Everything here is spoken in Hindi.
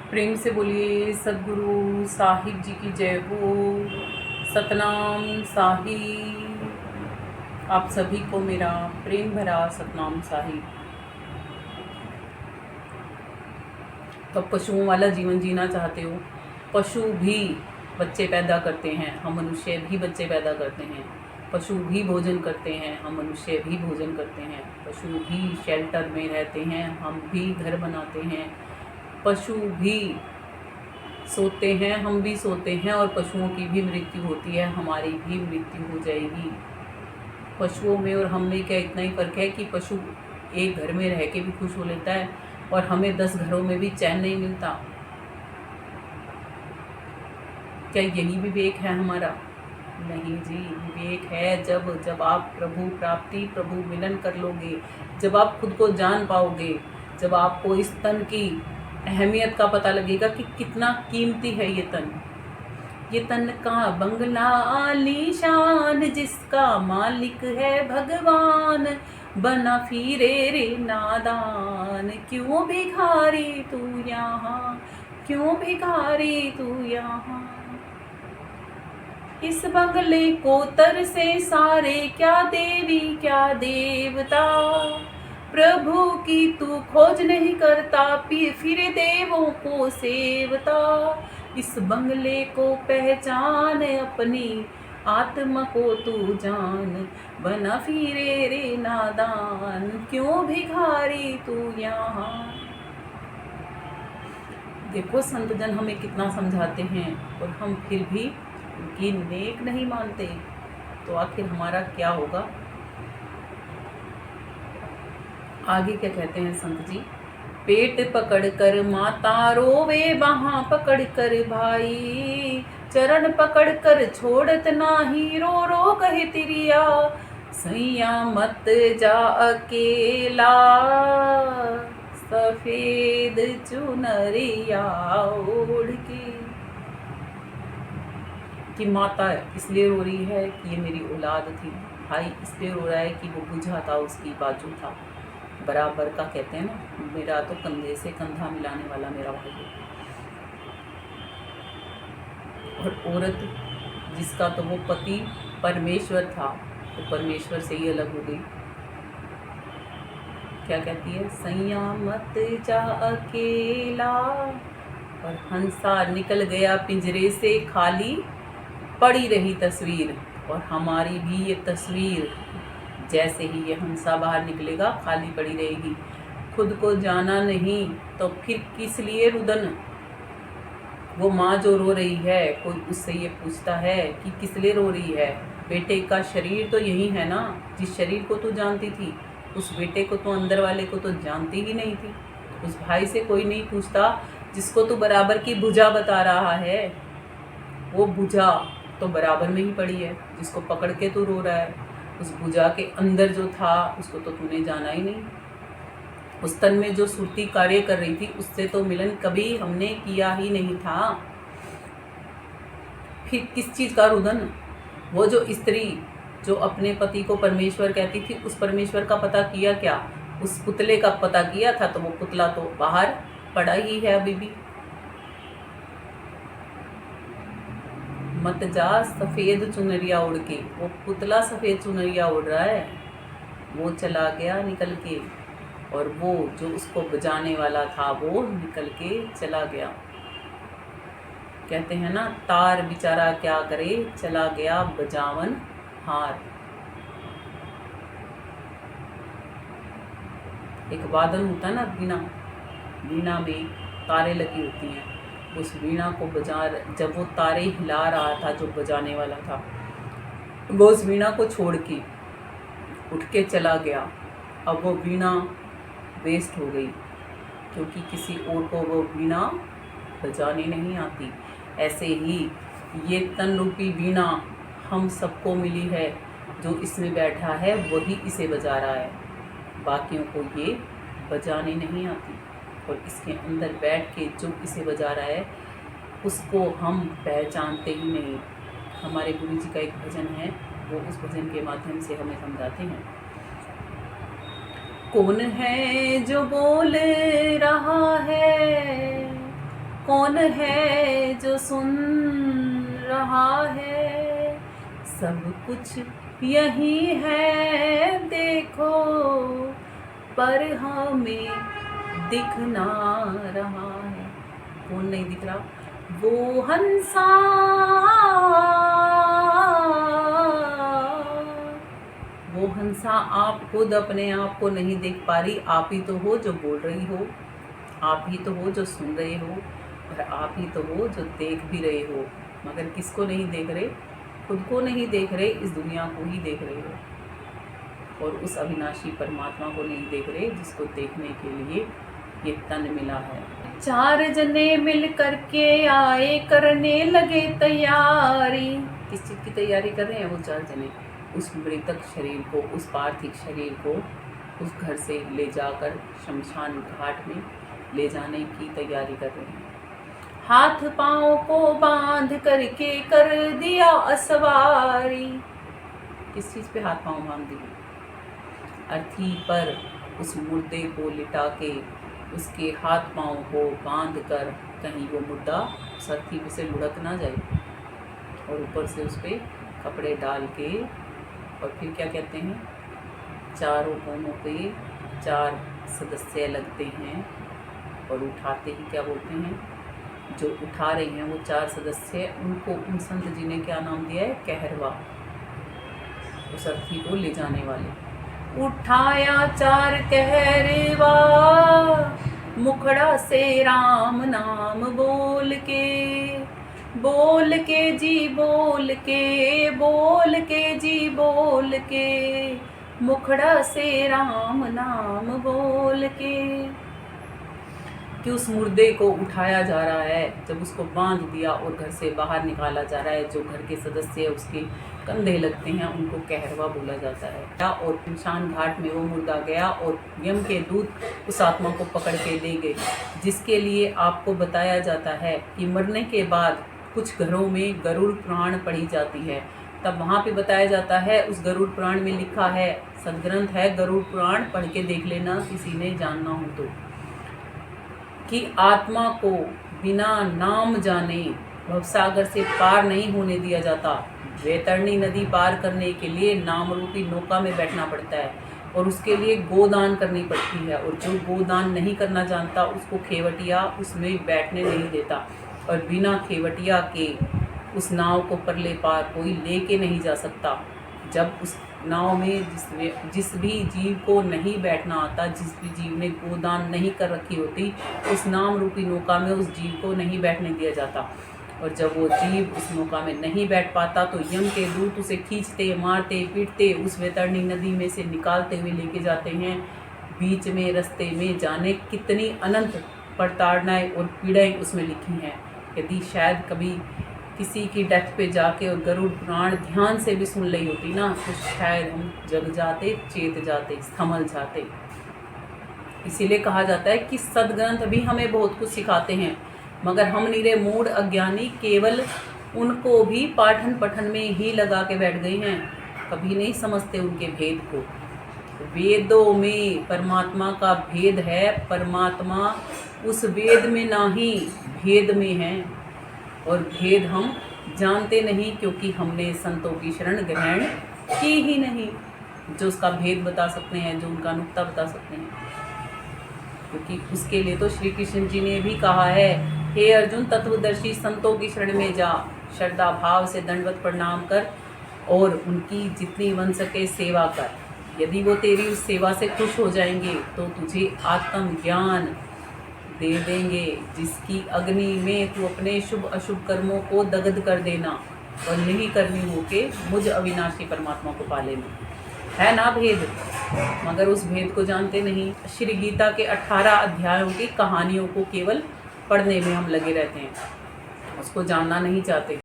प्रेम से बोलिए सद्गुरु साहिब जी की जय हो। सतनाम साहिब। आप सभी को मेरा प्रेम भरा सतनाम साहिब। तो पशुओं वाला जीवन जीना चाहते हो? पशु भी बच्चे पैदा करते हैं, हम मनुष्य भी बच्चे पैदा करते हैं। पशु भी भोजन करते हैं, हम मनुष्य भी भोजन करते हैं। पशु भी शेल्टर में रहते हैं, हम भी घर बनाते हैं। पशु भी सोते हैं, हम भी सोते हैं, और पशुओं की भी मृत्यु होती है, हमारी भी मृत्यु हो जाएगी। पशुओं में और हम में क्या इतना ही फर्क है कि पशु एक घर में रह के भी खुश हो लेता है और हमें 10 घरों में भी चैन नहीं मिलता। क्या यही विवेक है हमारा? नहीं जी, विवेक है जब आप प्रभु प्राप्ति, प्रभु मिलन कर लोगे, जब आप खुद को जान पाओगे, जब आपको इस तन की अहमियत का पता लगेगा कि कितना कीमती है ये तन। ये तन का बंगला आलीशान, जिसका मालिक है भगवान, बना फिरे रे नादान। क्यों भिखारी तू यहाँ, क्यों भिखारी तू यहाँ। इस बंगले को तरसे सारे, क्या देवी क्या देवता। प्रभु की तू खोज नहीं करता, फिर देवों को सेवता। इस बंगले को पहचान, अपनी आत्मा को तू जान, बना फिरे रे नादान। क्यों भिखारी तू यहाँ। देखो संत जन हमें कितना समझाते हैं और हम फिर भी उनकी नेक नहीं मानते, तो आखिर हमारा क्या होगा। आगे क्या कहते हैं संत जी? पेट पकड़कर माता रोवे, वहां पकड़कर भाई, चरण पकड़कर छोड़त नाही, रो रो कहे तिरिया, सैया मत जा अकेला, सफेद चुनरिया ओढ़ के। कि माता इसलिए रो रही है कि ये मेरी औलाद थी, भाई इसलिए रो रहा है कि वो बुझा था, उसकी बाजू था बराबर का। कहते हैं ना, मेरा तो कंधे से कंधा मिलाने वाला मेरा भाई है। और औरत जिसका तो वो पति परमेश्वर था, वो परमेश्वर से ही अलग हो गई। क्या कहती है? सैया मत जा अकेला। और हंसा निकल गया पिंजरे से, खाली पड़ी रही तस्वीर। और हमारी भी ये तस्वीर, जैसे ही ये हंसा बाहर निकलेगा खाली पड़ी रहेगी। खुद को जाना नहीं तो फिर किस लिए रुदन। वो माँ जो रो रही है, कोई उससे ये पूछता है कि किस लिए रो रही है? बेटे का शरीर तो यही है ना, जिस शरीर को तू जानती थी, उस बेटे को तो, अंदर वाले को तो जानती ही नहीं थी। उस भाई से कोई नहीं पूछता जिसको तू बराबर की भुजा बता रहा है। वो भुजा तो बराबर में ही पड़ी है, जिसको पकड़ के तू रो रहा है। उस भुजा के अंदर जो था उसको तो तूने जाना ही नहीं। उस तन में जो सुरती कार्य कर रही थी, उससे तो मिलन कभी हमने किया ही नहीं था। फिर किस चीज का रुदन? वो जो स्त्री जो अपने पति को परमेश्वर कहती थी, उस परमेश्वर का पता किया क्या? उस पुतले का पता किया था, तो वो पुतला तो बाहर पड़ा ही है अभी भी। मत जा सफेद चुनरिया उड़ के। वो पुतला सफेद चुनरिया उड़ रहा है, वो चला गया निकल के, और वो जो उसको बजाने वाला था वो निकल के चला गया। कहते हैं ना, तार बेचारा क्या करे, चला गया बजावन हार। एक वादन होता है ना वीणा, वीणा में तारे लगी होती हैं। उस वीणा को जब वो तारे हिला रहा था जो बजाने वाला था, वो उस वीणा को छोड़ के उठ के चला गया। अब वो वीणा वेस्ट हो गई, क्योंकि किसी और को वो वीणा बजाने नहीं आती। ऐसे ही ये तन रूपी वीणा हम सबको मिली है, जो इसमें बैठा है वही इसे बजा रहा है, बाकियों को ये बजाने नहीं आती। और इसके अंदर बैठ के जो इसे बजा रहा है उसको हम पहचानते ही नहीं। हमारे गुरु जी का एक भजन है, वो उस भजन के माध्यम से हमें समझाते हैं। कौन है जो बोल रहा है, कौन है जो सुन रहा है, सब कुछ यही है देखो, पर हमें दिख ना रहा है। कौन नहीं दिख रहा? वो हंसा, वो हंसा आप खुद अपने आप को नहीं देख पा रही। आप ही तो हो जो बोल रही हो, आप ही तो हो जो सुन रहे हो, और आप ही तो हो जो देख भी रहे हो। मगर किसको नहीं देख रहे? खुद को नहीं देख रहे, इस दुनिया को ही देख रहे हो, और उस अविनाशी परमात्मा को नहीं देख रहे जिसको देखने के लिए ये तन मिला है। 4 जने मिल करके आए, करने लगे तैयारी। किस चीज़ की तैयारी कर रहे हैं वो 4 जने? उस मृतक शरीर को, उस पार्थिव शरीर को उस घर से ले जाकर शमशान घाट में ले जाने की तैयारी कर रहे हैं। हाथ पाँव को बांध करके कर दिया असवारी। किस चीज़ पे हाथ पाँव बांध दिए? अर्थी पर उस मुर्दे को लिटा के उसके हाथ पाँव को बांध कर कहीं वो मुर्दा उस अर्थी पे से लुढ़क ना जाए, और ऊपर से उस पर कपड़े डाल के, और फिर क्या कहते हैं, चारों कोनों पे 4 सदस्य लगते हैं, और उठाते ही क्या बोलते हैं, जो उठा रहे हैं वो 4 सदस्य, उनको उन संत जी ने क्या नाम दिया है? कहरवा। उस अर्थी को ले जाने वाले। उठाया 4 कहरवा, मुखड़ा से राम नाम बोल के, बोल के जी बोल के, बोल के जी बोल के, मुखड़ा से राम नाम बोल के। कि उस मुर्दे को उठाया जा रहा है, जब उसको बांध दिया और घर से बाहर निकाला जा रहा है, जो घर के सदस्य उसके कंधे लगते हैं उनको कहरवा बोला जाता है। और शमशान घाट में वो मुर्दा गया और यम के दूत उस आत्मा को पकड़ के ले गए, जिसके लिए आपको बताया जाता है कि मरने के बाद कुछ घरों में गरुड़ पुराण पढ़ी जाती है। तब वहाँ पे बताया जाता है, उस गरुड़ पुराण में लिखा है, सदग्रंथ है गरुड़ पुराण, पढ़ के देख लेना किसी ने जानना हो तो, कि आत्मा को बिना नाम जाने भवसागर से पार नहीं होने दिया जाता। वैतरणी नदी पार करने के लिए नाम रूपी नौका में बैठना पड़ता है, और उसके लिए गोदान करनी पड़ती है, और जो गोदान नहीं करना जानता उसको खेवटिया उसमें बैठने नहीं देता, और बिना खेवटिया के उस नाव को परले पार कोई लेके नहीं जा सकता। जब उस नाव में जिस भी जीव को नहीं बैठना आता, जिस भी जीव ने गोदान नहीं कर रखी होती, उस नाम रूपी नौका में उस जीव को नहीं बैठने दिया जाता। और जब वो जीव उस नौका में नहीं बैठ पाता तो यम के दूत उसे खींचते, मारते, पीटते उस वैतरणी नदी में से निकालते हुए लेके जाते हैं। बीच में रास्ते में जाने कितनी अनंत प्रताड़नाएं और पीड़ाएं उसमें लिखी हैं। यदि शायद कभी किसी की डेथ पे जाके और गरुड़ पुराण ध्यान से भी सुन ली होती ना, तो शायद हम जग जाते, चेत जाते, संभल जाते। इसीलिए कहा जाता है कि सदग्रंथ भी हमें बहुत कुछ सिखाते हैं, मगर हम निरे मूढ़ अज्ञानी केवल उनको भी पाठन पठन में ही लगा के बैठ गए हैं, कभी नहीं समझते उनके भेद को। वेदों में परमात्मा का भेद है, परमात्मा उस वेद में ना ही भेद में है, और भेद हम जानते नहीं क्योंकि हमने संतों की शरण ग्रहण की ही नहीं, जो उसका भेद बता सकते हैं, जो उनका नुक्ता बता सकते हैं। क्योंकि उसके लिए तो श्री कृष्ण जी ने भी कहा है, हे अर्जुन तत्वदर्शी संतों की शरण में जा, श्रद्धा भाव से दंडवत प्रणाम कर और उनकी जितनी बन सके सेवा कर। यदि वो तेरी उस सेवा से खुश हो जाएंगे तो तुझे आत्म ज्ञान दे देंगे, जिसकी अग्नि में तू अपने शुभ अशुभ कर्मों को दग्ध कर देना और नहीं करनी हो के मुझ अविनाशी परमात्मा को पा लेना। है ना भेद, मगर उस भेद को जानते नहीं। श्री गीता के 18 अध्यायों की कहानियों को केवल पढ़ने में हम लगे रहते हैं, उसको जानना नहीं चाहते।